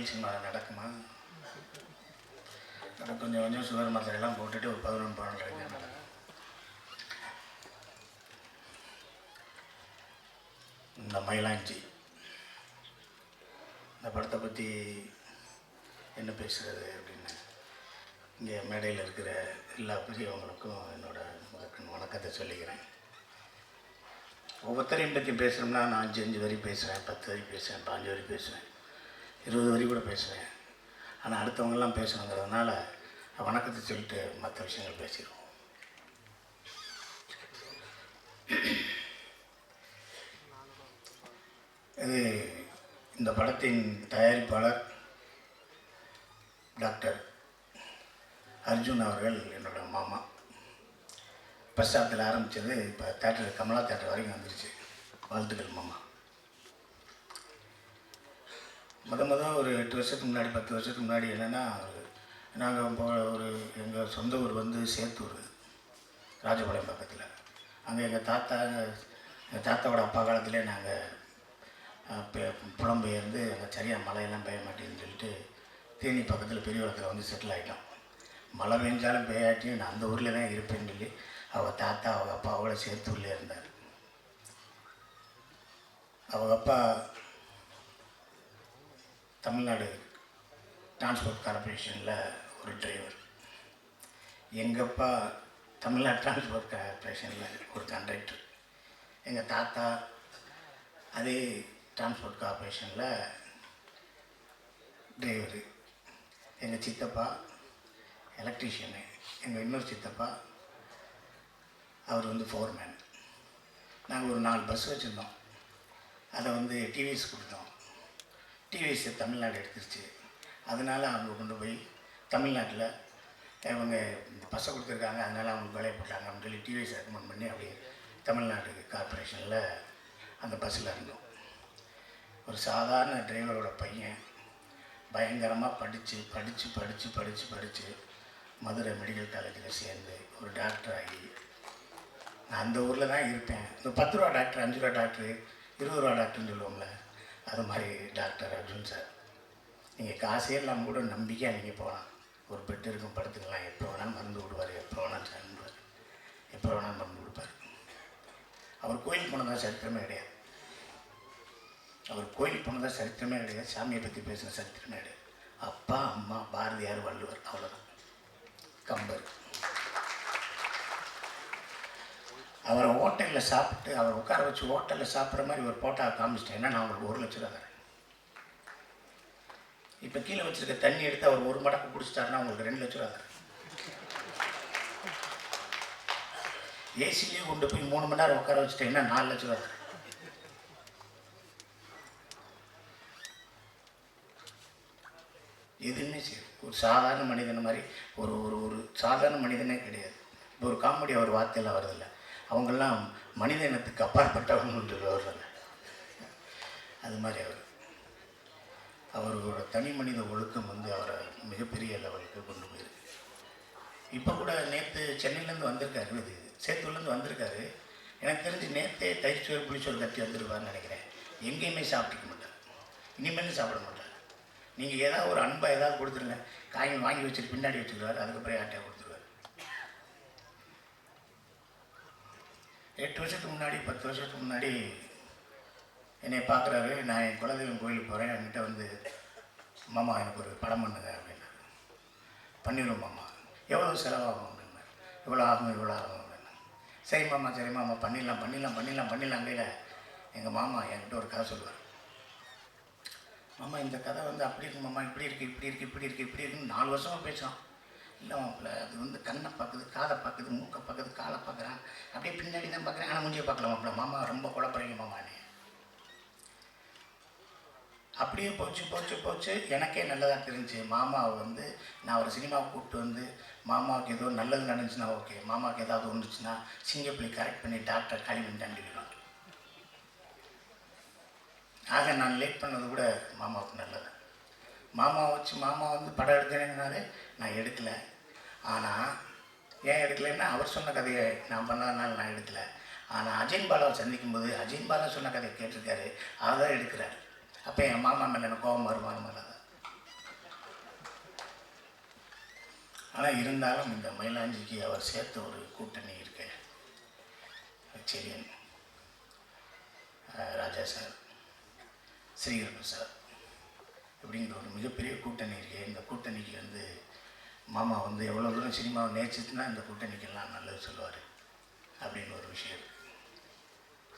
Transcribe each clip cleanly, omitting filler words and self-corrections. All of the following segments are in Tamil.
தமிழ் சினிமாவில் நடக்குமா? கொஞ்சம் கொஞ்சம் சுகர் மாத்திரையெல்லாம் போட்டுட்டு ஒரு 11 படம் கிடைக்கும் நடக்கும். இந்த மயிலாஞ்சி இந்த படத்தை பற்றி என்ன பேசுகிறது அப்படின்னு இங்கே மேடையில் இருக்கிற எல்லா பெரியவங்களுக்கும் என்னோடய வணக்கத்தை சொல்லிக்கிறேன். ஒவ்வொருத்தரையும் பற்றி பேசுகிறோம்னா நான் 5 வரி பேசுகிறேன், 10 வரி பேசுகிறேன், 5 வரி பேசுகிறேன், 20 வரி கூட பேசுவேன். ஆனால் அடுத்தவங்கெல்லாம் பேசணுங்கிறதுனால வணக்கத்தை சொல்லிட்டு மற்ற விஷயங்கள் பேசிடுவோம். இது இந்த படத்தின் தயாரிப்பாளர் டாக்டர் அர்ஜுன் அவர்கள் என்னோட மாமா. ஃபஸ்ட் ஹாஃபில் ஆரம்பித்தது இப்போ தேட்டர் கமலா தேட்டர் வரைக்கும் வந்துருச்சு. வாழ்த்துக்கள் மாமா. ஒரு 8 வருஷத்துக்கு முன்னாடி 10 வருஷத்துக்கு முன்னாடி என்னென்னா, நாங்கள் ஒரு எங்கள் சொந்த ஊர் வந்து சேத்தூர், ராஜபாளையம் பக்கத்தில். அங்கே எங்கள் தாத்தாவோட அப்பா காலத்திலே நாங்கள் புலம்பெயர்ந்து அங்கே சரியாக மழையெல்லாம் பெய்ய மாட்டேன்னு சொல்லிட்டு தேனி பக்கத்தில் பெரியவளத்தில் வந்து செட்டில் ஆகிட்டோம். மழை பெஞ்சாலும் பெய்யாட்டியும் நான் அந்த ஊரில் தான் இருப்பேன்னு சொல்லி அவங்க தாத்தா அவங்க அப்பாவோட சேத்தூர்லேயே இருந்தார். அவங்க அப்பா தமிழ்நாடு டிரான்ஸ்போர்ட் கார்பரேஷனில் ஒரு டிரைவர், எங்கள் அப்பா தமிழ்நாடு டிரான்ஸ்போர்ட் கார்பரேஷனில் ஒரு கண்டக்டர், எங்கள் தாத்தா அதே டிரான்ஸ்போர்ட் கார்பரேஷனில் டிரைவரு, எங்கள் சித்தப்பா எலக்ட்ரீஷியனு, எங்கள் இன்னொரு சித்தப்பா அவர் வந்து ஃபோர்மேன். நாங்கள் ஒரு 4 பஸ் வச்சுருந்தோம். அதை வந்து டிவிஎஸ் கொடுத்தோம். டிவிஎஸ் தமிழ்நாடு எடுத்துருச்சு. அதனால் அவங்க கொண்டு போய் தமிழ்நாட்டில் இவங்க பஸ்ஸை கொடுத்துருக்காங்க, அதனால் அவங்க வேலையை போட்டாங்க அப்படின்னு சொல்லி டிவிஎஸ் ரெக்கமெண்ட் பண்ணி அப்படியே தமிழ்நாடு கார்பரேஷனில் அந்த பஸ்ஸில் இருந்தோம். ஒரு சாதாரண டிரைவரோட பையன் பயங்கரமாக படித்து மதுரை மெடிக்கல் காலேஜில் சேர்ந்து ஒரு டாக்டர் ஆகி நான் அந்த ஊரில் தான் இருப்பேன். இந்த 10 ரூபா டாக்டர், 5 ரூபா டாக்டரு, 20 ரூபா டாக்டர்னு சொல்லுவோம்ல, அது மாதிரி டாக்டர் அர்ஜுன் சார். நீங்கள் காசே இல்லாமல் கூட நம்பிக்கையாக நீங்கள் போகலாம். ஒரு பெட் இருக்கும், படுத்துக்கலாம், எப்போ வேணாலும் மருந்து விடுவார், எப்போ வேணாலும் சாப்பிடுவார், எப்போ வேணாலும் மருந்து கொடுப்பார். அவர் கோயிலுக்கு போனதான் சரித்திரமே கிடையாது. சாமியை பற்றி பேசுகிற சரித்திரமே கிடையாது. அப்பா அம்மா பாரதியார் வள்ளுவர் அவ்வளோதான். கம்பர். அவரை ஹோட்டலில் சாப்பிட்டு அவர் உட்கார வச்சு ஹோட்டலில் சாப்பிட்ற மாதிரி ஒரு போட்டாவை காமிச்சிட்டேன்னா நான் உங்களுக்கு 1 லட்சம் ரூபா தரேன். இப்போ கீழே வச்சுருக்க தண்ணி எடுத்து அவர் 1 மடக்கு குடிச்சிட்டாருன்னா உங்களுக்கு 2 லட்சம் ரூபா தரேன். ஏசிலேயே கொண்டு போய் 3 மணி நேரம் உட்கார வச்சுட்டேன்னா 4 லட்சம் ரூபா தரேன். எதுவுமே சரி, ஒரு சாதாரண மனிதனை மாதிரி ஒரு ஒரு ஒரு சாதாரண மனிதனே கிடையாது. இப்போ ஒரு காமெடி அவர் வார்த்தையில் வருதில்லை, அவங்கெல்லாம் மனித இனத்துக்கு அப்பாற்பட்டவங்கன்னு வருதில்லை, அது மாதிரி அவரோட தனி மனித ஒழுக்கம் வந்து அவரை மிகப்பெரிய லெவலுக்கு கொண்டு போயிருக்கு. இப்போ கூட நேற்று சென்னையிலேருந்து வந்திருக்காரு, இது சேத்தூர்லேருந்து வந்திருக்காரு. எனக்கு தெரிஞ்சு நேற்றே தயிர்ச்சோறு புளிச்சோறு கட்டி வந்துருப்பாருன்னு நினைக்கிறேன். எங்கேயுமே சாப்பிட்டுக்க மாட்டார், இனிமேலும் சாப்பிட மாட்டார். நீங்கள் ஏதாவது ஒரு அன்பாக ஏதாவது கொடுத்துருங்க, காய்கறி வாங்கி வச்சுட்டு பின்னாடி வச்சுருவார், அதுக்கப்புறம் யார்ட்டையாக கொடுத்துருவார். 8 வருஷத்துக்கு முன்னாடி 10 வருஷத்துக்கு முன்னாடி என்னை பார்க்குறாரு. நான் என் குலதெய்வம் கோயிலுக்கு போகிறேன், என்கிட்ட வந்து மாமா எனக்கு ஒரு படம் பண்ணுங்க அப்படின்னா. பண்ணிடுவோம் மாமா, எவ்வளோ செலவாகும் அப்படின்னா. இவ்வளோ ஆகும் அப்படின்னா. சரி மாமா பண்ணிடலாம் கையில். எங்கள் மாமா என்கிட்ட ஒரு கதை சொல்லுவார். மாமா இந்த கதை வந்து அப்படி இருக்கு மாமா, இப்படி இருக்குன்னு 4 வருஷமாக பேசுகிறோம். இல்லை மாப்பிள்ள, அது வந்து கண்ணை பார்க்குது, காதை பார்க்குது, மூக்கை பார்க்குது, காலை பார்க்குறான், அப்படியே பின்னாடி தான் பார்க்குறேன், ஆனால் மூஞ்சியை பார்க்கல மாப்பிள்ள. மாமா ரொம்ப குழப்பறீங்க மாமானே. அப்படியே போச்சு. எனக்கே நல்லதாக தெரிஞ்சு மாமாவை வந்து நான் ஒரு சினிமாவை கூப்பிட்டு வந்து மாமாவுக்கு ஏதோ நல்லது நடந்துச்சுன்னா ஓகே, மாமாவுக்கு ஏதாவது ஒன்றுச்சுன்னா சிங்கப்பிள்ளை கரெக்ட் பண்ணி டாக்டர் களிமண் தாண்டிடுவாங்க. ஆக நான் லேட் பண்ணது கூட மாமாவுக்கு நல்லது. மாமா வந்து படம் எடுத்தேன்னாலே நான் எடுக்கலை. ஆனால் ஏன் எடுக்கலைன்னா அவர் சொன்ன கதையை நான் பண்ணாதனால நான் எடுக்கலை. ஆனால் அஜயன் பாலாவை சந்திக்கும்போது அஜயன் பாலா சொன்ன கதையை கேட்டிருக்காரு, அதை தான் எடுக்கிறார். அப்போ என் மாமா மேலே எனக்கு கோபம் வருமானம் தான். ஆனால் இருந்தாலும் இந்த மயிலாஞ்சிக்கு அவர் சேர்த்த ஒரு கூட்டணி இருக்கு. செரியன், ராஜா சார், ஸ்ரீகர் சார் இப்படிங்கிற ஒரு மிகப்பெரிய கூட்டணி இருக்குது. இந்த கூட்டணிக்கு வந்து மாமா வந்து எவ்வளோ தூரம் சினிமாவை நேசிச்சுன்னா இந்த கூட்டணிக்கெல்லாம் நல்லது சொல்லுவார் அப்படின்னு ஒரு விஷயம் இருக்குது.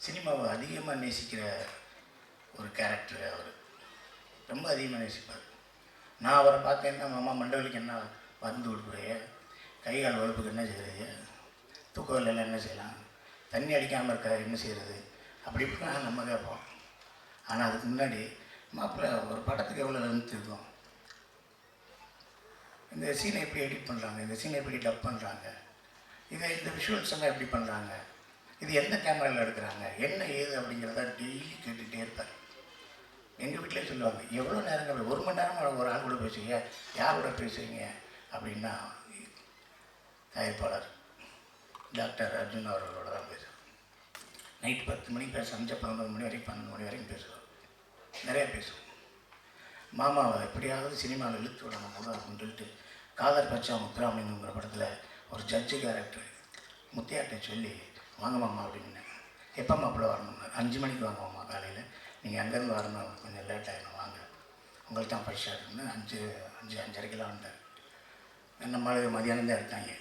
சினிமாவை அதிகமாக நேசிக்கிற ஒரு கேரக்டர் அவர், ரொம்ப அதிகமாக நேசிப்பார். நான் அவரை பார்த்தேன்னா, மாமா மண்டவலிக்கு என்ன மருந்து கொடுக்குறைய, கை கால் வகுப்புக்கு என்ன செய்கிறது, தூக்க வேலையில் என்ன செய்யலாம், தண்ணி அடிக்காமல் இருக்க என்ன செய்கிறது, அப்படி இப்படிலாம் நம்ம கேட்போம். ஆனால் அதுக்கு முன்னாடி மாப்பிள்ளை ஒரு படத்துக்கு எவ்வளோ லென்த் இருக்கும், இந்த சீனை எப்படி எடிட் பண்ணுறாங்க, இந்த சீனை எப்படி டப் பண்ணுறாங்க, இந்த விஷுவல்ஸ் எல்லாம் எப்படி பண்ணுறாங்க, இது எந்த கேமராவில் எடுக்கிறாங்க, என்ன ஏது அப்படிங்கிறத டெய்லி கேட்டுகிட்டே இருப்பார். எங்கள் வீட்டிலே சொல்லுவாங்க, எவ்வளோ நேரங்கள் 1 மணி நேரம் ஒரு ஆள் கூட பேசுவீங்க, யாரோட பேசுவீங்க அப்படின்னா தயாரிப்பாளர் டாக்டர் அர்ஜுன் அவர்களோட தான் பேசுவோம். நைட் 10 மணிக்கு பேச 11 மணி வரைக்கும் 12 மணி வரைக்கும் பேசுவோம், நிறையா பேசுவோம். மாமாவை எப்படியாவது சினிமாவில் இழுத்து விடணும் போது அப்படின்னு சொல்லிட்டு காதர் பச்சா முத்துராமலிங்கங்கிற படத்தில் ஒரு ஜட்ஜு கேரக்டர் முத்தியாட்டை சொல்லி, வாங்க மாமா அப்படின்னு. எப்போ மாப்பிள்ள வரணும்னா 5 மணிக்கு வாங்க மாமா காலையில், நீங்கள் அங்கேருந்து வரணும், கொஞ்சம் லேட் ஆகிடும் வாங்க, உங்களுக்கு தான் ஃபர்ஸ்ட் ஷாட்னு 5:30 வந்தார். நம்ம மதியானம் தான் எடுத்தாங்க,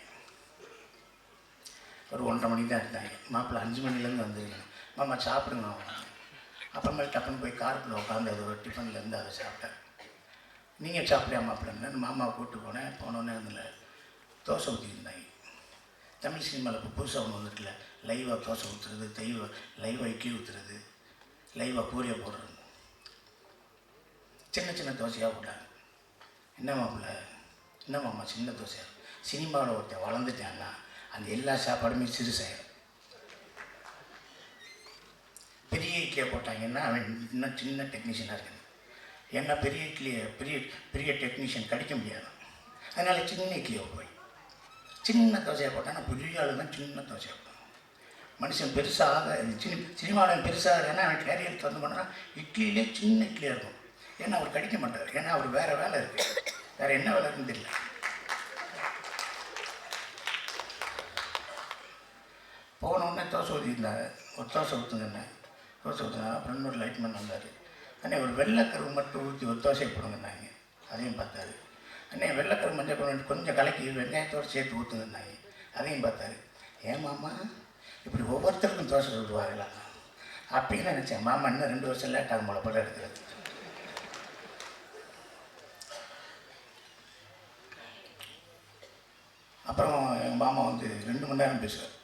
ஒரு 1:30 மணிக்கு தான் எடுத்தாங்க. மாப்பிள்ளை 5 மணிலேருந்து வந்துருக்கேன், மாமா சாப்பிடுங்க வாங்க. அப்புறமேல் டப்புன்னு போய் காருக்குள்ளே உட்காந்து அது ஒரு டிஃபன்லேருந்து அதை சாப்பிட்டேன். நீங்கள் சாப்பிட்றியா மாப்பிள்ளைன்னு மாமாவை கூப்பிட்டு போனோன்னே அதில் தோசை ஊற்றிருந்தாங்க. தமிழ் சினிமாவில் இப்போ புதுசாக ஒன்று வந்துருக்குல்ல, லைவாக தோசை ஊற்றுறது, லைவாக இட்லி ஊற்றுறது, லைவாக பூரியை போடுறது, சின்ன சின்ன தோசையாக போட்டாங்க. என்ன மாப்பிள்ள, என்ன மாமா சின்ன தோசையாக, சினிமாவில் ஒருத்தர் வளர்ந்துட்டாங்கன்னா அந்த எல்லா சாப்பாடுமே சிறுசாயிடும். பெரிய இட்லியை போட்டாங்கன்னா அவன் இன்னும் சின்ன டெக்னீஷியனாக இருக்கணும். ஏன்னா பெரிய இட்லியை பெரிய டெக்னீஷியன் கடிக்க முடியாது. அதனால் சின்ன இட்லியை போய் சின்ன தோசையாக போட்டான்னா பெரிய ஆள் தான் சின்ன தோசையாக போட்டான். மனுஷன் பெருசாக சினிமாவில் பெருசாக ஏன்னா அவன் கேரியர் திறந்து பண்ணால் இட்லியிலே சின்ன இட்லியாக இருக்கும். ஏன்னா அவர் கடிக்க மாட்டார், ஏன்னா அவர் வேறு வேலை இருக்குது, வேறு என்ன வேலை இருக்குன்னு தெரியல. போனோடனே தோசை ஊற்றிருந்தாங்க, ஒரு தோசை ஊற்றுங்கண்ணே, தோசை ஊற்றுனா அப்புறம் இன்னொரு லைட்மேன் வந்தார். அண்ணே ஒரு வெள்ளைக்கருவு மட்டும் ஊற்றி ஒரு தோசையை போடுங்கன்னாங்க, அதையும் பார்த்தாரு. அண்ணே வெள்ளைக்கருவு மஞ்சள் கொண்டு கொஞ்சம் கலக்கி வெங்காயத்தோடு சேர்த்து ஊற்றுங்கன்னாங்க, அதையும் பார்த்தாரு. ஏன் மாமா இப்படி ஒவ்வொருத்தருக்கும் தோசை சொல்லுவாங்களா அப்படின்னு நினச்சேன். மாமா இன்னும் 2 வருஷம் லேட் ஆகும் போல படம் எடுக்கிறது. அப்புறம் எங்கள் மாமா வந்து 2 மணி நேரம் பேசுவார்.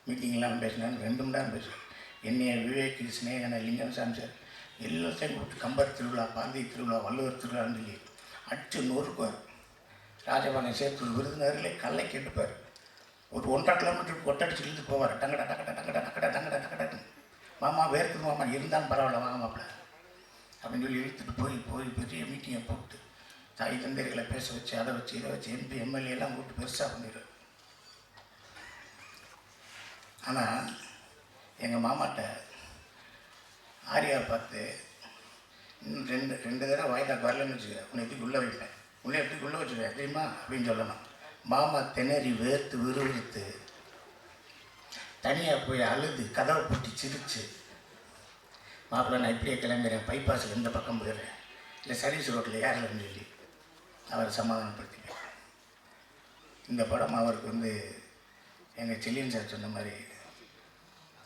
மீட்டிங்லாம் பேசினாலும் 2 மணி நேரம் பேசுவார். என்னைய விவேக், ஸ்னேகனை, லிங்கம் சாமி சார் எல்லாத்தையும் கூப்பிட்டு கம்பர் திருவிழா, பாரதி திருவிழா, வள்ளுவர் திருவிழான்னு சொல்லி அடிச்சு நொறுக்குவார். ராஜபாளையம் சேர்த்து விருதுநகரிலே கல்லை கேட்டுப்பார். ஒரு 1.5 கிலோமீட்டருக்கு கொட்டடிச்சு இழுத்து போவார். டங்கடா டக்கடா டங்கடா டக்கடா டங்கடா டக்கடா. மாமா வேர்க்குது மாமா, இருந்தாலும் பரவாயில்ல வாங்க மாப்பிள்ள அப்படின்னு சொல்லி இழுத்துட்டு போய் பெரிய மீட்டிங்கை போட்டு தாய் தந்தைகளை பேச வச்சு அதை வச்சு இதை வச்சு MP MLA எல்லாம் கூப்பிட்டு பெருசாக பண்ணிடுவார். ஆனால் எங்கள் மாமாட்ட ஆரியார் பார்த்து இன்னும் ரெண்டு தடவை வாய்க்காக்கு வரலன்னு வச்சுக்க, உன்னை எப்படி உள்ளே வைப்பேன், உன்னை எப்படி உள்ளே வச்சுருவேன் தெரியுமா அப்படின்னு சொல்லணும். மாமா திணறி வேர்த்து விறுவிறுத்து தனியாக போய் அழுது கதவை பூட்டி சிரிச்சு, மாப்பிள்ளை நான் இப்படியே கிளம்புறேன், பைபாஸில் இந்த பக்கம் போயிடுறேன், இல்லை சர்வீஸ் ரோட்டில் ஏறலன்னு சொல்லி அவரை சமாதானப்படுத்திப்பேன். இந்த படம் அவருக்கு வந்து எங்கள் செல்லியன் சார் சொன்ன மாதிரி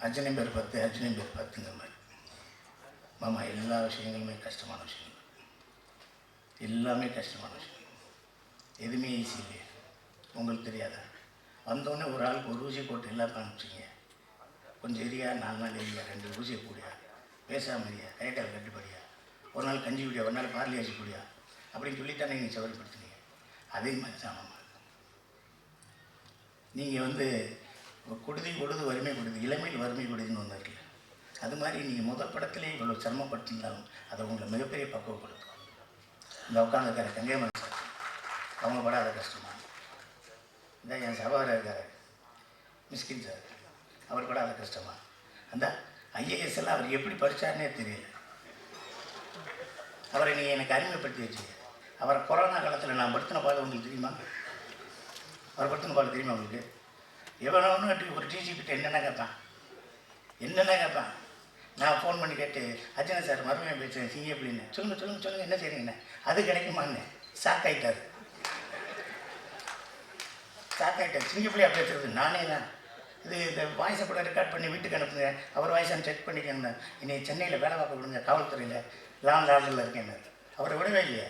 அர்ஜுனன் பேர் 10 அர்ஜுனன் பேர் 10ங்கிற மாதிரி. மாமா எல்லா விஷயங்களுமே கஷ்டமான விஷயங்கள், எல்லாமே கஷ்டமான விஷயம், எதுவுமே ஈஸி இல்லையா. உங்களுக்கு தெரியாதா, வந்தோடனே ஒரு ஆளுக்கு ஒரு ஊசியை போட்டு எல்லாம் காமிச்சிங்க, கொஞ்சம் எரியா 4 நாள் எரியா, 2 ஊசியை கூடியா, பேசாமல் எரியா, கைக்கால் கட்டுப்படியா, ஒரு நாள் கஞ்சி குடியா, ஒரு நாள் பார்லி அரிசி கூடியா அப்படின்னு சொல்லித்தானே நீங்கள் சவரிப்படுத்துனீங்க. அதே மாதிரி தான் மாமா. நீங்கள் வந்து கொடுதி கொடுது வறுமை கொடுது, இளமையில் வறுமை கொடுதுன்னு ஒன்று இருக்குல்ல, அது மாதிரி நீங்கள் முதல் படத்திலே இவ்வளோ சிரமப்பட்டிருந்தாலும் அதை உங்களை மிகப்பெரிய பக்குவப்படுத்தும். இந்த உட்காந்துருக்கார கங்கைமன் சார், அவங்க படாத கஷ்டமா. இந்த என் சகோதரர் இருக்கார் மிஸ்கின் சார், அவர் படாத கஷ்டமா. அந்த IAS எல்லாம் அவர் எப்படி படித்தாருன்னே தெரியல. அவரை நீங்கள் எனக்கு அறிமுகப்படுத்தி வச்சு, அவரை கொரோனா காலத்தில் நான் படுத்தின பாடு உங்களுக்கு தெரியுமா? அவர் படுத்துன்னு பாடு தெரியுமா அவங்களுக்கு? எவனவனு ஒரு டிஜிபிட்ட என்னென்ன கேட்பான். நான் ஃபோன் பண்ணி கேட்டு, அர்ஜுனா சார் மறுபடியும் பேசுகிறேன் சிங்க அப்படின்னு. சொல்லுங்கள் என்ன செய்றீங்கண்ணே? அது கிடைக்குமான்னு ஷாக் ஆகிட்டார். சிங்கப்பிள்ளையா பேசுறது நானே தான். இந்த வாய்ஸை கூட ரெக்கார்ட் பண்ணி வீட்டுக்கு அனுப்புங்க, அவர் வாய்ஸை செக் பண்ணிக்கணுங்க. இன்னைக்கு சென்னையில் வேலை பார்க்க விடுங்க, காவல்துறையில் லாங் ஆர்டரில் இருக்கேன்னு. அவரை விடவே இல்லையே.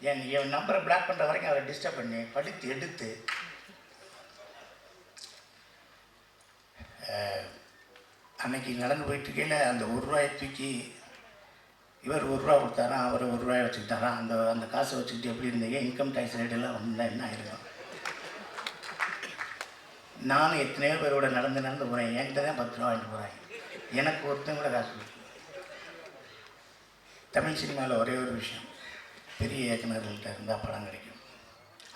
என் நம்பரை பிளாக் பண்ணுற வரைக்கும் அவரை டிஸ்டர்ப் பண்ணி படித்து எடுத்து அன்னைக்கு நடந்து போயிட்டுருக்கையில் அந்த ₹1 தூக்கி இவர் ₹1 கொடுத்தாராம், அவர் ₹1 வச்சுக்கிட்டாராம். அந்த காசை வச்சுக்கிட்டு எப்படி இருந்தீங்க? இன்கம் டேக்ஸ் ரேட்டெல்லாம் வந்தால் என்ன ஆயிருக்கும்? நானும் எத்தனையோ பேரோட நடந்து போகிறேன். என்கிட்ட தான் ₹10 வாங்கிட்டு போகிறேன். எனக்கு ஒருத்தன் கூட காசு கொடுக்கும். தமிழ் சினிமாவில் ஒரே ஒரு விஷயம், பெரிய இயக்குநர்கள்ட்ட இருந்தால் படம் கிடைக்கும்.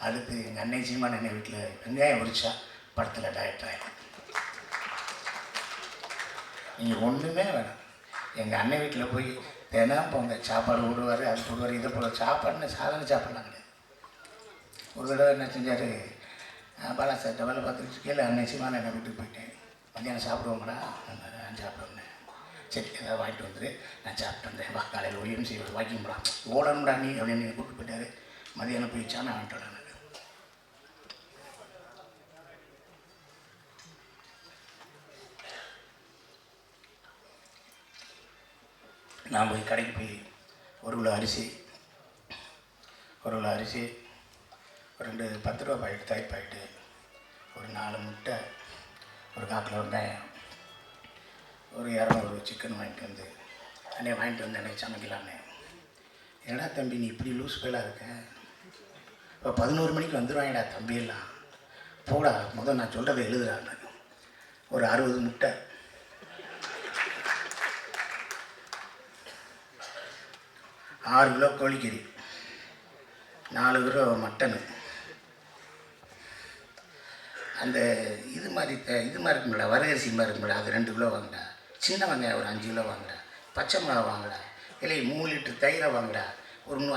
அடுத்து எங்கள் அன்னை சீமான் எங்கள் வீட்டில் வெங்காயம் உரிச்சா படத்தில் டைரக்டர் ஆகிடும். நீங்கள் ஒன்றுமே வேணாம். எங்கள் அண்ணன் வீட்டில் போய் தினம் போங்க, சாப்பாடு போடுவார், அது போடுவார், இதை போடுவார். சாப்பாடுன்னு சாதாரண சாப்பாடுலாம் கிடையாது. ஒரு தடவை என்ன செஞ்சார், பாலா சார் வேலை பார்த்துட்டு கீழே அன்னை சீமான் எங்கள் வீட்டுக்கு போயிட்டேன். மத்தியானம் சாப்பிடுவோங்கடா, நான் சாப்பிடுவேன். சரி ஏதாவது வாங்கிட்டு வந்துரு, நான் சாப்பிட்டு வந்தேன். வா காலையில் OMC வாக்கிங் போடா, ஓடணும்டா நீ அப்படின்னு கூப்பிட்டு போயிட்டார். மதியானம் போயிடுச்சா நான் வாங்கிட்டு நான் போய் கடைக்கு போய் ஒரு கிலோ அரிசி, ஒரு 2 ₹10 பாக்கெட் தயிர் பாக்கெட்டு, ஒரு 4 முட்டை, ஒரு 1/4 கிலோ வெங்காயம், ஒரு 200 சிக்கன் வாங்கிட்டு வந்து எனக்கு சமைக்கலான்னு. ஏன்னா தம்பி நீ இப்படி லூஸ் பேலாக இருக்க, இப்போ 11 மணிக்கு வந்துடுவாங்கடா தம்பியெல்லாம், போடா முதல் நான் சொல்கிறத எழுதுறான்னு. ஒரு 60 முட்டை, 6 கிலோ கோழிக்கறி, 4 கிலோ மட்டனு, அந்த இது மாதிரி இருக்குங்களா, வரகரிசி மாதிரி இருக்குங்களா, அது 2 கிலோ வாங்கடா. சின்ன வெங்காயம் ஒரு 5 கிலோ வாங்கடா. பச்சை மிளகா வாங்கடா. இல்லை 3 லிட்டர் தயிரை வாங்கடா.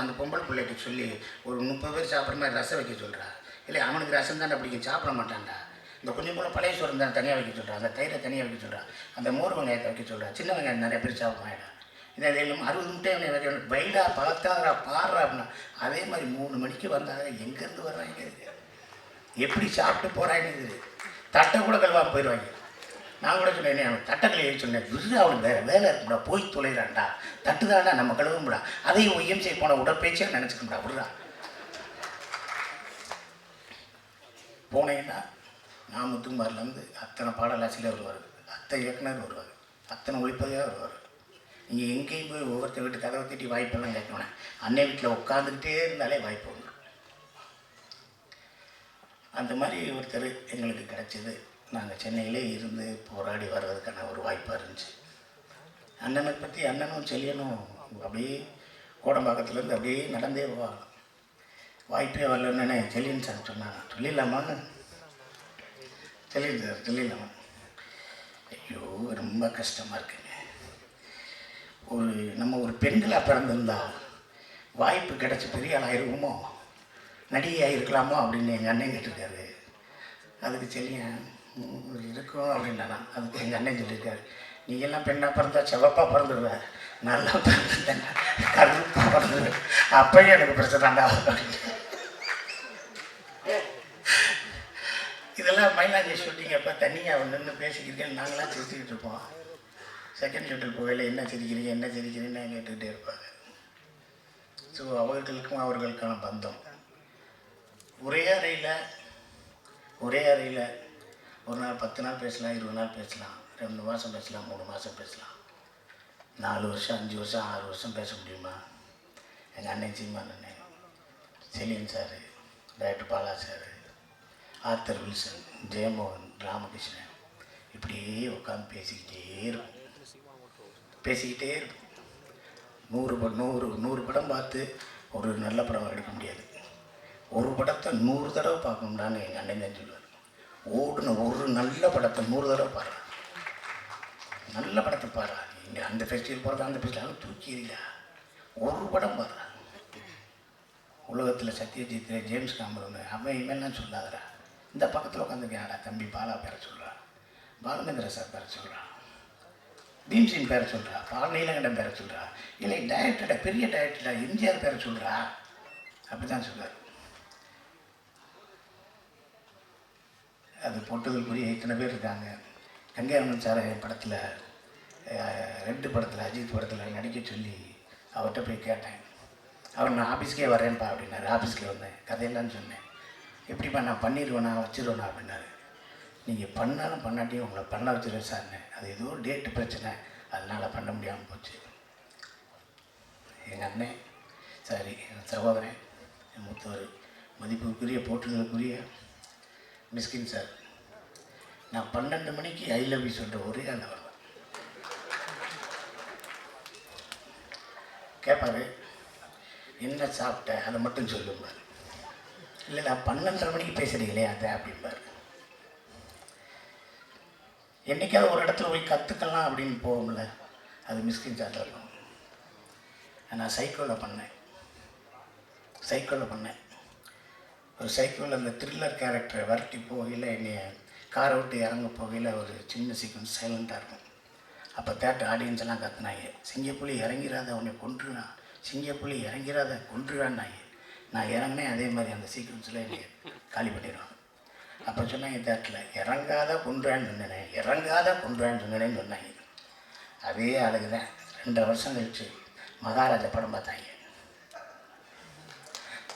அந்த பொம்பளை பிள்ளைகிட்ட சொல்லி ஒரு 30 பேர் சாப்பிட்ற மாதிரி ரசம் வைக்க சொல்கிறா. இல்லை அவனுக்கு ரசம் தானே பிடிக்கும், சாப்பிட மாட்டான்டா. இந்த கொஞ்சம் போல பழைய சோறு தான் தனியாக வைக்க சொல்கிறா, அந்த தயிரை தனியாக வைக்க சொல்கிறா, அந்த மோர் வெங்காயத்தை வைக்க சொல்கிறா. சின்ன வெங்காயம் நிறைய பேர் சாப்பிடுவாங்கடா. இதை 60 முட்டை வைக்க வைடா பழத்தாதரா பாடுறா அப்படின்னா. அதே மாதிரி 3 மணிக்கு வந்தாங்க. எங்கேருந்து வர்றாங்க, எப்படி சாப்பிட்டு போகிறாங்க, தட்டை கூட கழுவாமல் போயிடுவாங்க. நான் கூட சொன்னேன், அவன் தட்டை கழுவி சொன்னேன், விரு அவனுக்கு வேறு வேலை இருக்கும்டா, போய் தொலைகிறான்டா, தட்டு தாண்டா நம்ம கழுவும்டா, அதையும் OMC போன உடற்பயிற்சியாக நினச்சிக்கணும்டா விடுறா. போனேன்னா நான் முத்துக்குமார்லேருந்து அத்தனை பாடலாசிரியர் வருவார், அத்தனை இயக்குனர் வருவார், அத்தனை ஒளிப்பதியாக வருவார். நீங்கள் எங்கேயும் போய் ஒவ்வொருத்தர் வீட்டு கதவை தட்டி வாய்ப்பெல்லாம் கேட்கணும். அன்னை வீட்டில் உட்காந்துக்கிட்டே இருந்தாலே வாய்ப்பு உண்டு. அந்த மாதிரி ஒருத்தர் எங்களுக்கு கிடச்சிது. நாங்கள் சென்னையிலே இருந்து போராடி வர்றதுக்கான ஒரு வாய்ப்பாக இருந்துச்சு. அண்ணனை பற்றி அண்ணனும் செல்லியனும் அப்படியே கோடம்பாக்கத்துலேருந்து அப்படியே நடந்தே போவாங்க. வாய்ப்பே வரலன்னு செல்லியன் சார் சொன்னாங்க, சொல்லிடலாமான்னு. செல்லியன் சார் சொல்லிடலாமா? ஐயோ ரொம்ப கஷ்டமாக இருக்குங்க. நம்ம ஒரு பெண்களாக பிறந்திருந்தா வாய்ப்பு கிடச்சி பெரிய ஆள் ஆயிருக்குமோ, நடிகையாக இருக்கலாமோ அப்படின்னு எங்கள் அண்ணன் கேட்டிருக்காரு. அதுக்கு செல்லியன் இருக்கும் அப்படின்னா, அதுக்கு எங்கள் அண்ணன் சொல்லியிருக்காரு, நீங்கள்லாம் பெண்ணாக பிறந்தா செவப்பாக பிறந்துடுவேன், நல்லா பிறந்துட்டேன் கருப்பாக பிறந்துடுவேன், அப்பயும் எனக்கு பிரச்சனைடா அப்படின்னு. இதெல்லாம் மயிலாஞ்சி ஷூட்டிங் அப்போ தனியாக நின்று பேசிக்கிட்டேன். நாங்களாம் சிரிச்சுக்கிட்டு இருப்போம். செகண்ட் ஷூட்டில் போகையில் என்ன சிரிக்கிறீங்கன்னு கேட்டுக்கிட்டே இருப்பாங்க. ஸோ அவர்களுக்கும் அவர்களுக்கான பந்தம். ஒரே அறையில் ஒரு நாள் 10 நாள் பேசலாம், 20 நாள் பேசலாம், 2 மாதம் பேசலாம், 3 மாதம் பேசலாம், 4 வருஷம் 5 வருஷம் 6 வருஷம் பேச முடியுமா? எங்கள் அண்ணன் சீமான் அண்ணன், Chezhiyan sir, director Bala sir, Arthur Wilson, Jeyamohan, Ramakrishnan, இப்படியே உட்காந்து பேசிக்கிட்டே இருக்கும். 100 படம் பார்த்து ஒரு நல்ல படம் எடுக்க முடியாது. ஒரு படத்தை 100 தடவை பார்க்கணும்டான்னு எங்கள் அண்ணன் தான் சொல்லுவார். ஓடுன ஒரு நல்ல படத்தை 100 தடவை பாடுறான். நல்ல படத்தை பாடுறான். இங்கே அந்த ஃபெஸ்டிவல் போகிறதா, அந்த ஃபெஸ்டிவல் தூக்கிடா, ஒரு படம் பாடுறான். உலகத்தில் சத்யஜித், ஜேம்ஸ் காமரன், அவன் இவெல்லாம் சொல்லாதடா, இந்த பக்கத்தில் உட்காந்துருக்கேன்டா தம்பி பாலா பேர சொல்கிறா, பாலுமேந்திர சார் பேர சொல்கிறா, பீம்சிங் பேர சொல்கிறா, பால் நீலகண்டன் பேர சொல்கிறா, இல்லை டைரக்டர்டா பெரிய டைரக்டர்டா எம்ஜிஆர் பேர சொல்கிறா, அப்படி தான் சொல்கிறார். அது போட்டதுக்குரிய இத்தனை பேர் இருக்காங்க. கங்கையம்மன் சார் என் படத்தில் ரெண்டு படத்தில் அஜித் படத்தில் நடிக்க சொல்லி அவர்கிட்ட போய் கேட்டேன். அவர் நான் ஆஃபீஸ்க்கே வரேன்ப்பா அப்படின்னாரு. ஆஃபீஸ்க்கு வந்தேன், கதையெல்லாம் சொன்னேன். எப்படிப்பா நான் பண்ணிடுவேனா வச்சுருவேனா அப்படின்னாரு. நீங்கள் பண்ணாலும் பண்ணாட்டியும் உங்களை பண்ண வச்சுருவேன் சார்னு. அது ஏதோ டேட்டு பிரச்சனை, அதனால் பண்ண முடியாமல் போச்சு. எங்கள் அண்ணன் சரி, என் சகோதரன், என் மூத்தவர், மதிப்புக்குரிய போட்டுகளுக்குரிய மிஸ்கின் சார், நான் 12 மணிக்கு ஐ லவ் யூ சொல்கிற ஒரே ஆள் அவர் தான். கேட்பாரு, என்ன சாப்பிட்ட அதை மட்டும் சொல்லுவார். இல்லை நான் 12:30 மணிக்கு பேசுகிறீங்களே அதை அப்படிம்பார். என்றைக்காவது ஒரு இடத்துல போய் கற்றுக்கலாம் அப்படின்னு போகும்ல, அது மிஸ்கின் சார் இருக்கும். நான் சைக்கிளில் பண்ணேன். ஒரு சைக்கிளில் அந்த த்ரில்லர் கேரக்டரை வரட்டி போகையில் என்னை காரை விட்டு இறங்க போகையில் ஒரு சின்ன சீக்வன்ஸ் சைலண்ட்டாக இருக்கும். அப்போ தேட்டர் ஆடியன்ஸ் எல்லாம் கற்றுனாங்க, சிங்கப்புலி இறங்கிறாத உன்னை கொன்றுவான், சிங்கப்புலி இறங்கிறாத கொன்றுவான்னாங்க. நான் இறங்கினேன், அதே மாதிரி அந்த சீக்வன்ஸில் என்னை காலி பண்ணிடுவாங்க. அப்போ சொன்னாங்க தேட்டரில், இறங்காத கொன்றுவான்னு சொன்னேன், இறங்காத கொன்றுவான்னு சொன்னேன்னு சொன்னாங்க. அதே ஆளுக்கு தான் 2 வருஷம் கழிச்சு மகாராஜா படம் பார்த்தாங்க.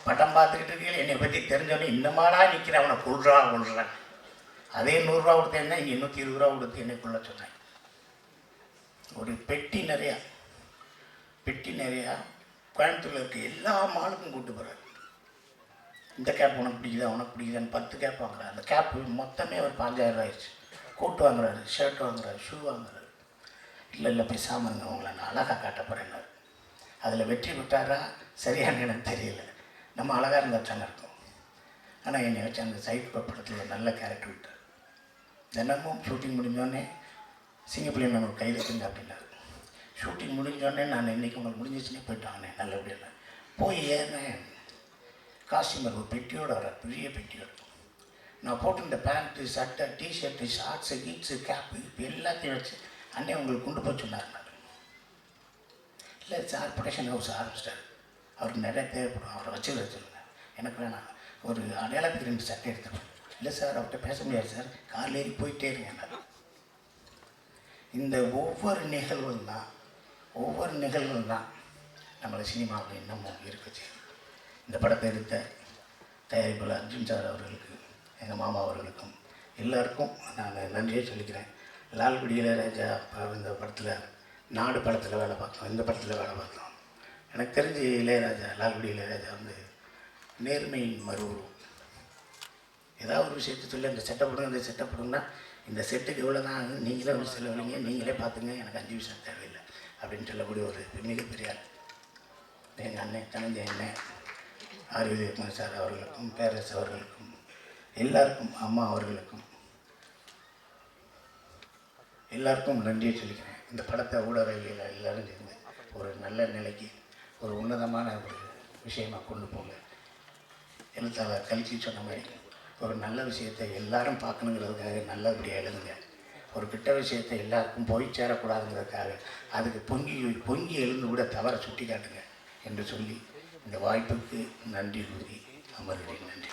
படம் பார்த்துக்கிட்டு இருக்கீங்க, என்னை பற்றி தெரிஞ்சோன்னே இன்னமாடா நிற்கிறேன், அவனை கொள்றான். அதே 100 ரூபா கொடுத்தேன்னா இங்கே 120 ரூபா கொடுத்து என்னை கொள்ள சொன்னாங்க. ஒரு பெட்டி நிறையா கோயம்புத்தூரில் இருக்க எல்லா மாலுக்கும் கூப்பிட்டு போகிறார். இந்த கேப் உனக்கு பிடிக்குதான்னு 10 கேப் வாங்குறாரு. அந்த கேப்பு மொத்தமே ஒரு 5000 ரூபா ஆயிடுச்சு. கோட் வாங்குறாரு, ஷர்ட் வாங்குறாரு, ஷூ வாங்குறாரு. இல்லை பேசாமல் இருங்க, உங்களை நான் அழகாக காட்ட போகிறேன்னாரு. அதில் வெற்றி பெற்றாரா சரியான எனக்கு தெரியல. நம்ம அழகாக இருந்தால் தானே இருக்கும். ஆனால் என்னை வச்சு அந்த சைக்கோ படத்தில் ஒரு நல்ல கேரக்டர் விட்டார். தினமும் ஷூட்டிங் முடிஞ்சோடனே சிங்கப்புலி நான் ஒரு கையில் இருக்குங்க அப்படின்னாரு. ஷூட்டிங் முடிஞ்சோடனே நான் இன்றைக்கி உங்களுக்கு முடிஞ்சிச்சுன்னே போயிட்டு வாங்கினேன் நல்லபடியாக. போய் ஏறினேன், காஸ்டியூமர் ஒரு பெட்டியோடு வர, பெரிய பெட்டியோடு. நான் போட்டிருந்த பேண்ட்டு, சட்டை, டிஷர்ட்டு, ஷார்ட்ஸு, கீட்ஸு, கேப்பு இப்போ எல்லாத்தையும் வச்சு அண்ணே உங்களுக்கு கொண்டு போய் சொன்னார். இல்லை சார் ப்ரொடக்ஷன் ஹவுஸ் ஆரம்பிச்சிட்டார், அவருக்கு நிறைய தேவைப்படும், அவரை வச்சுருங்க. எனக்கு வேணாம், ஒரு அடையாளத்துக்கு 2 சட்டை எடுத்துருவேன். இல்லை சார் அவர்கிட்ட பேச முடியாது சார், காரில் ஏறி போயிட்டே இருங்க. இந்த ஒவ்வொரு நிகழ்வும் தான் நம்மளை சினிமாவில் இன்னமும் இருக்குச்சு. இந்த படத்தை எடுத்த தயாரிப்பாளர் அர்ஜுன் சார் அவர்களுக்கு, எங்கள் மாமா அவர்களுக்கும் எல்லாருக்கும் நான் நன்றியை சொல்லிக்கிறேன். லால்குடி இளையராஜா இந்த படத்தில், நாடு படத்தில் வேலை பார்த்தோம், இந்த படத்தில் வேலை பார்த்தோம். எனக்கு தெரிஞ்சு லால்குடி இளையராஜா வந்து நேர்மையின் மறுவுருவம். ஏதாவது ஒரு விஷயத்தை சொல்லி இந்த செட்டப்படுங்க, இந்த செட்டப்படுங்கன்னா இந்த செட்டுக்கு எவ்வளோ தான் ஆகும், நீங்களே ஒரு செலவழிங்க, நீங்களே பார்த்துங்க, எனக்கு 5 விஷயம் தேவையில்லை அப்படின்னு சொல்லக்கூடிய ஒரு மிகப்பெரிய ஆள். எங்கள் அண்ணன் தனஞ்சய அண்ணன் ஆர்வி சார் அவர்களுக்கும், பேரரசு அவர்களுக்கும், எல்லாருக்கும், அம்மா அவர்களுக்கும் எல்லாருக்கும் நன்றியை சொல்லிக்கிறேன். இந்த படத்தை ஊடகவியல் எல்லோரும் சேர்ந்து ஒரு நல்ல நிலைக்கு, ஒரு உன்னதமான ஒரு விஷயமாக கொண்டு போங்க. எழுத்தாளர் கல்கி சொன்ன மாதிரி ஒரு நல்ல விஷயத்தை எல்லாரும் பார்க்கணுங்கிறதுக்காக நல்லபடியாக எழுதுங்க. ஒரு கெட்ட விஷயத்தை எல்லாருக்கும் போய் சேரக்கூடாதுங்கிறதுக்காக அதுக்கு பொங்கி எழுந்து கூட தவற சுட்டி காட்டுங்க என்று சொல்லி இந்த வாய்ப்புக்கு நன்றி கூறி அமர்கிறேன். நன்றி.